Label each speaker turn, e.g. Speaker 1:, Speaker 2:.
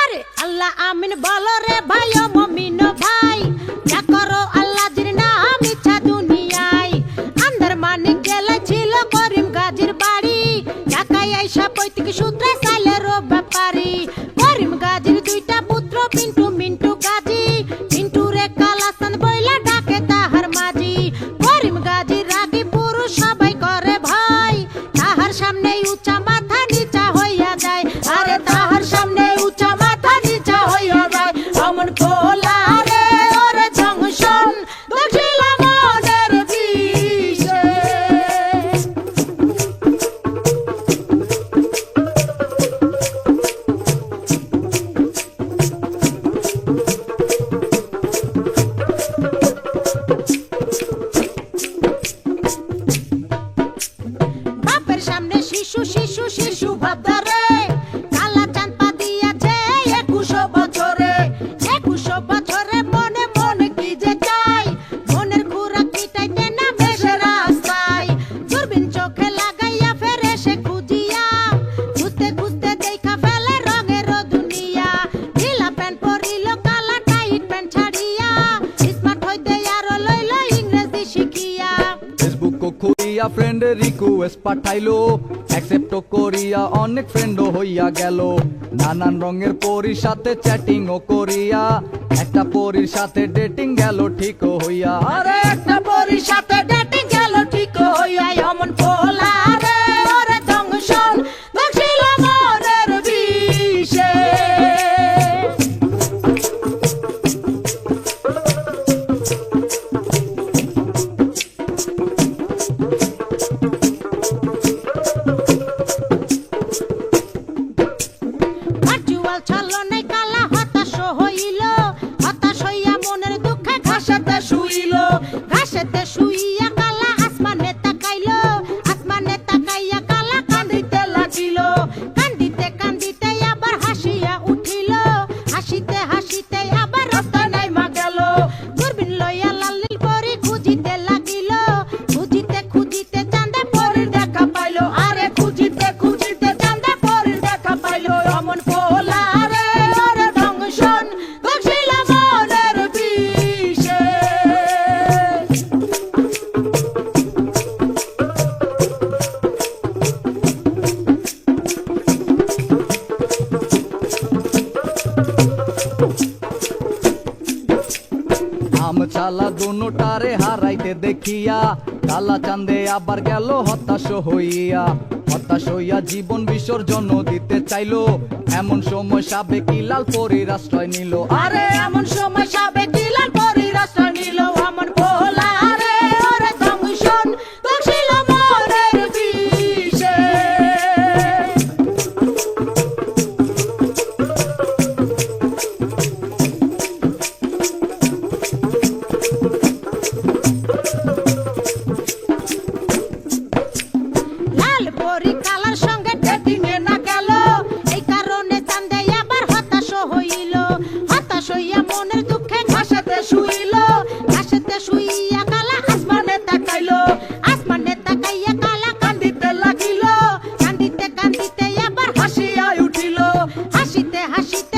Speaker 1: আরে আল্লাহ আমিন বলো রে ভাই ও মুমিন ভাই, যা করো আল্লাহর নাম ইচ্ছা দুনিয়ায়। আন্দারমানিক জেলায় ছিল করিম গাজীর বাড়ি, ঢাকায় আইসা পৈতৃক সূত্রে চাইলের ব্যাপারী। করিম গাজীর দুইটা পুত্র পিন্টু মিন্টু গাজী, পিন্টু রে কালাসান বইলা ডাকে তাহার মাঝি। করিম গাজীর রাগী পুরুষ সবাই করে ভয়, তাহার সামনে উঁচা মাথা নিচা হইয়া যায়। আরে তাহার সামনে উঁচা মাথা নিচা হইয়া যায়। অমন খোলা রে ওর জংশন দক্ষিণ মনের বিষে। বাপের সামনে শিশু শিশু শিশু ভাবদারে, কালা চাঁদ পা দিয়াছে 21 বছরে। 21 বছরে মনে মনে কি যে চাই, মনের খুরাক মিটাইতে না বেশে রাস্তায়। দূরবীন চোখে লাগাইয়া ফেরে সে খুঁজিয়া, খুঁজতে খুঁজতে দেখা ফেলে রঙের দুনিয়া। ঢিলা প্যান্ট পরিল কালা টাইট প্যান্ট ছাড়িয়া, স্মার্ট হইতে আরো লইল ইংরেজি শিখিয়া।
Speaker 2: ফেসবুক খুলিয়া ফ্রেন্ড রিকোয়েস্ট পাঠাইলো, অ্যাকসেপ্ট করিয়া অনেক ফ্রেন্ডও হইয়া গেল। নানান রঙের পরীর সাথে চ্যাটিং ও করিয়া, একটা পরীর সাথে ডেটিং গেল ঠিক হইয়া।
Speaker 1: আরে একটা পরীর সাথে ডেটিং গেল ঠিক হইয়া। অমন খোলা রে ওর জংশন দক্ষিণ মনের বিষে। ভার্চুয়াল ছলনায় কালা হতাশ হইল, হতাশ হইয়া মনের দুঃখে ঘাসেতে শুইল। ঘাসেতে শুইয়া কালা আসমানে তাকাইল, আসমানে তাকাইয়া কালা কান্দিতে লাগিল। কান্দিতে কান্দিতে আবার হাসিয়া উঠিল, হাসিতে হাসিতে আবার রাস্তায় নাইমা গেল। দূরবীন লইয়া লাল নীল পরী খুঁজিতে লাগিল, খুঁজিতে খুঁজিতে চাঁদে পরীর দেখা পাইল। আরে খুঁজিতে খুঁজিতে চাঁদে পরীর দেখা পাইল। অমন খোলা রে ওর জংশন দক্ষিণ মনের বিষে।
Speaker 2: আম চালা দুটারে হারাইতে দেখিয়া, কালা চাঁদে আবার গেল হতাশ হইয়া। হতাশ হইয়া জীবন বিসর্জন দিতে চাইলো, এমন সময় সাবেকি লাল পরীর আশ্রয় নিল।
Speaker 1: আরে এমন সময় সাবেকি লাল পরীর আশ্রয় নিল। অমন খোলা রে ওর জংশন দক্ষিণ মনের বিষে। লাল পরী কালার সঙ্গে ডেটিং এ না গেল, এই কারণে চাঁদে আবার হতাশ হইল। হতাশ হইয়া মনের দুঃখে ঘাসেতে শুইল, ঘাসেতে শুইয়া কালা আসমানে তাকাইল। আসমানে তাকাইয়া কালা কান্দিতে লাগিল, কান্দিতে কান্দিতে আবার হাসিয়া উঠিল। হাসিতে হাসিতে